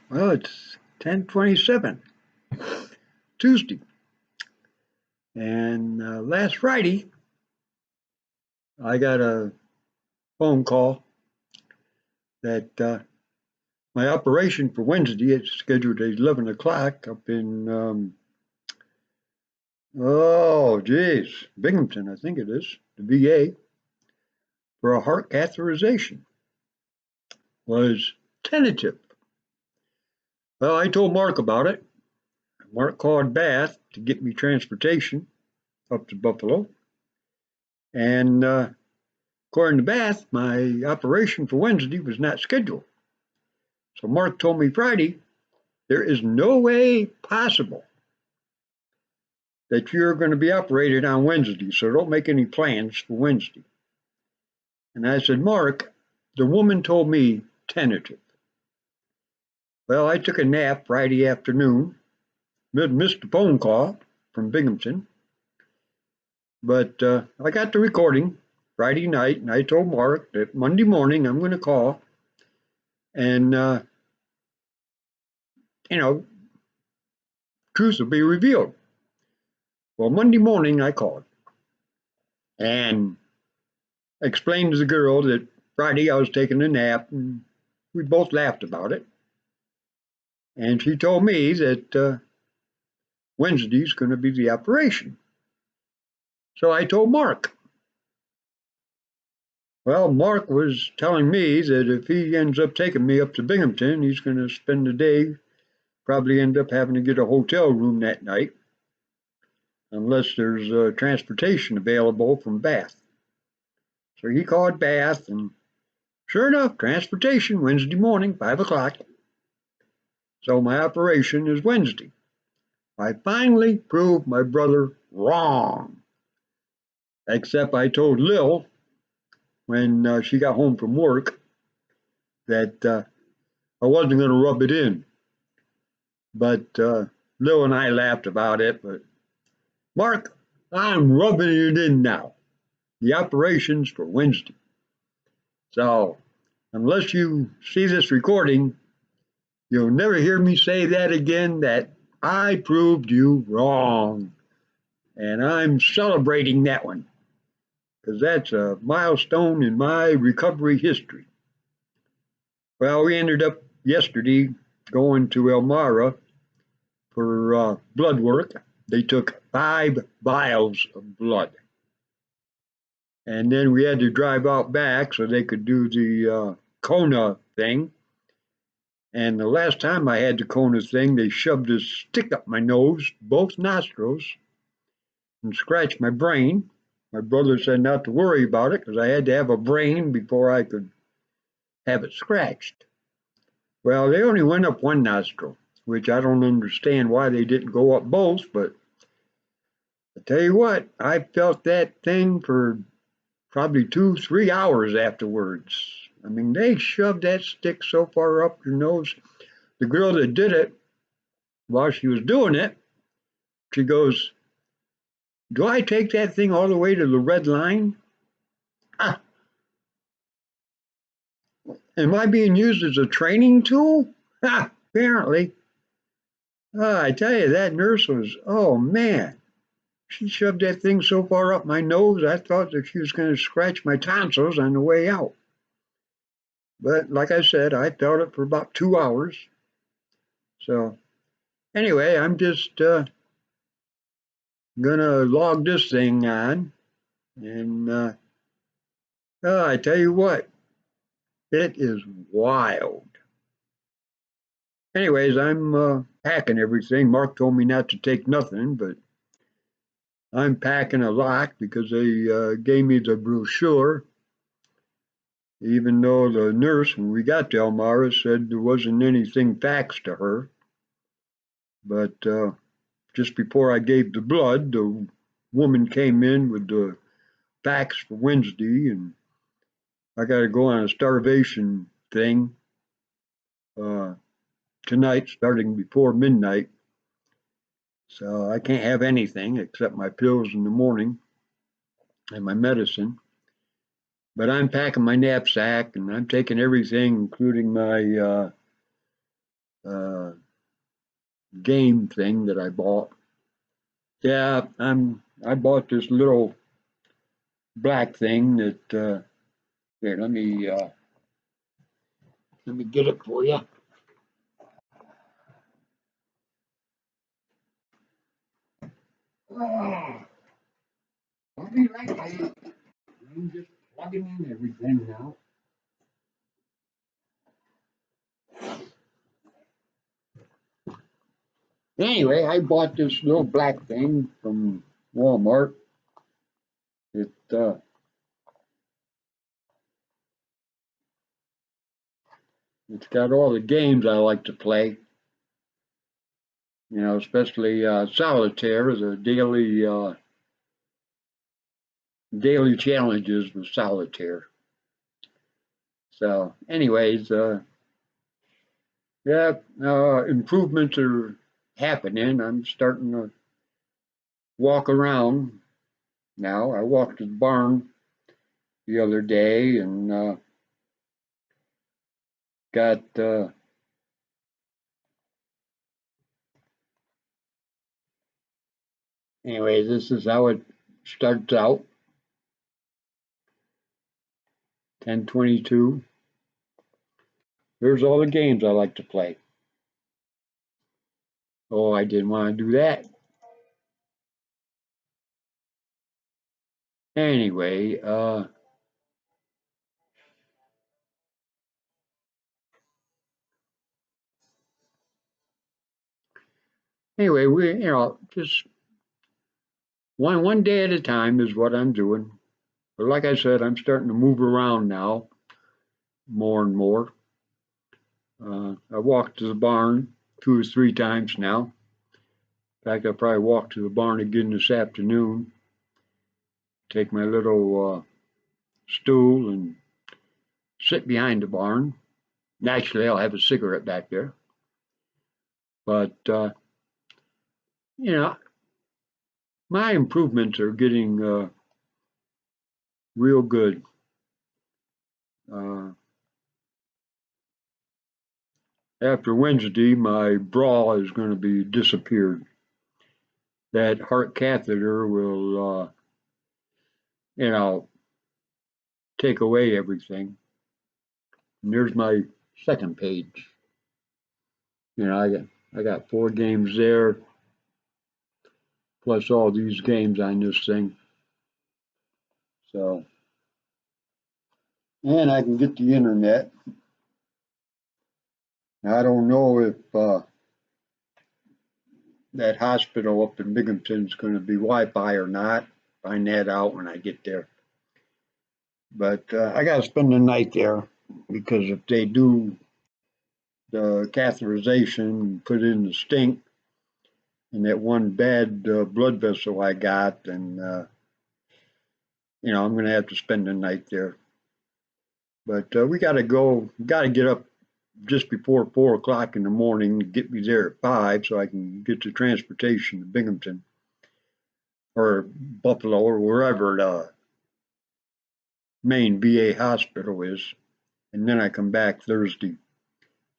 Well, it's 10:27, Tuesday, and last Friday I got a phone call that my operation for Wednesday is scheduled at 11 o'clock up in Binghamton, I think it is, the VA, for a heart catheterization. Was tentative. Well, I told Mark about it. Mark called Bath to get me transportation up to Buffalo, and according to Bath, my operation for Wednesday was not scheduled. So Mark told me Friday, there is no way possible that you're going to be operated on Wednesday, so don't make any plans for Wednesday. And I said, Mark, the woman told me tentative. Well, I took a nap Friday afternoon, missed a phone call from Binghamton, but I got the recording Friday night, and I told Mark that Monday morning I'm going to call and, you know, truth will be revealed. Well, Monday morning I called and explained to the girl that Friday I was taking a nap, and we both laughed about it. And she told me that Wednesday's going to be the operation. So I told Mark. Well, Mark was telling me that if he ends up taking me up to Binghamton, he's going to spend the day, probably end up having to get a hotel room that night, unless there's transportation available from Bath. So he called Bath, and sure enough, transportation Wednesday morning, 5 o'clock. So my operation is Wednesday. I finally proved my brother wrong. Except I told Lil when she got home from work that I wasn't going to rub it in. But Lil and I laughed about it. But Mark, I'm rubbing it in now. The operation's for Wednesday. So unless you see this recording, you'll never hear me say that again, that I proved you wrong. And I'm celebrating that one because that's a milestone in my recovery history. Well, we ended up yesterday going to Elmira for blood work. They took 5 vials of blood. And then we had to drive out back so they could do the Kona thing. And the last time I had the Kona thing, they shoved a stick up my nose, both nostrils, and scratched my brain. My brother said not to worry about it because I had to have a brain before I could have it scratched. Well, they only went up one nostril, which I don't understand why they didn't go up both, but I tell you what, I felt that thing for probably 2, 3 hours afterwards. I mean, they shoved that stick so far up your nose. The girl that did it, while she was doing it, she goes, do I take that thing all the way to the red line? Ah, am I being used as a training tool? Ah, apparently. I tell you, that nurse was, oh man, she shoved that thing so far up my nose, I thought that she was going to scratch my tonsils on the way out. But like I said, I felt it for about 2 hours. So anyway, I'm just gonna log this thing on, and I tell you what, it is wild. Anyways, I'm packing everything. Mark told me not to take nothing, but I'm packing a lot because they gave me the brochure. Even though the nurse, when we got to Elmira, said there wasn't anything faxed to her. But just before I gave the blood, the woman came in with the fax for Wednesday, and I got to go on a starvation thing uh, tonight, starting before midnight. So I can't have anything except my pills in the morning and my medicine. But I'm packing my knapsack and I'm taking everything, including my uh, game thing that I bought. Yeah, I bought this little black thing that here, let me get it for you. Oh, I'll be right back. I'm just plugging in everything now. Anyway, I bought this little black thing from Walmart. It it's got all the games I like to play. You know, especially solitaire, the daily challenges with solitaire. So, anyways, yeah, improvements are happening. I'm starting to walk around now. I walked to the barn the other day and got anyway, this is how it starts out. 10:22. There's all the games I like to play. Oh, I didn't want to do that. Anyway, we just one day at a time is what I'm doing. But like I said, I'm starting to move around now more and more. I walked to the barn 2 or 3 times now. In fact, I'll probably walk to the barn again this afternoon. Take my little stool and sit behind the barn. Naturally, I'll have a cigarette back there. But, you know, my improvements are getting real good. Uh, After Wednesday, my bra is going to be disappeared. That heart catheter will, you know, take away everything. And there's my second page. You know, I got 4 games there, plus all these games on this thing. So, and I can get the internet. I don't know if that hospital up in Binghamton is going to be Wi-Fi or not. Find that out when I get there. But I got to spend the night there because if they do the catheterization, put in the stink, and that one bad blood vessel I got, and I'm going to have to spend the night there. But we got to go, got to get up just before 4 o'clock in the morning to get me there at 5 so I can get the transportation to Binghamton or Buffalo or wherever the main VA hospital is. And then I come back Thursday.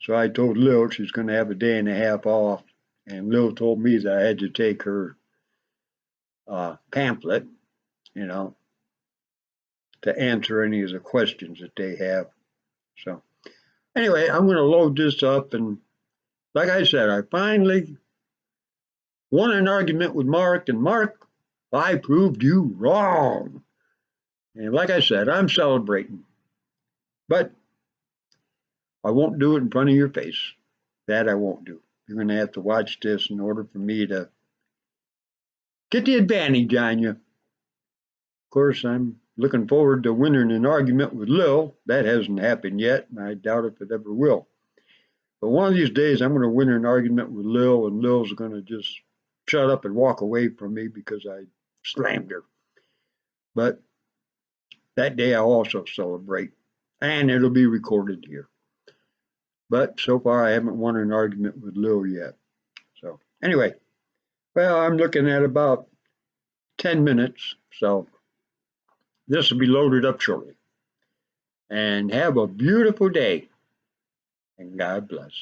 So I told Lil she's going to have a day and a half off. And Lil told me that I had to take her pamphlet, you know, to answer any of the questions that they have. So anyway, I'm going to load this up. And like I said, I finally won an argument with Mark. And Mark, I proved you wrong. And like I said, I'm celebrating. But I won't do it in front of your face. That I won't do. You're going to have to watch this in order for me to get the advantage on you. Of course, I'm looking forward to winning an argument with Lil. That hasn't happened yet, and I doubt if it ever will. But one of these days, I'm going to win an argument with Lil, and Lil's going to just shut up and walk away from me because I slammed her. But that day, I'll also celebrate, and it'll be recorded here. But so far, I haven't won an argument with Lil yet. So anyway, well, I'm looking at about 10 minutes, so this will be loaded up shortly. And have a beautiful day, and God bless.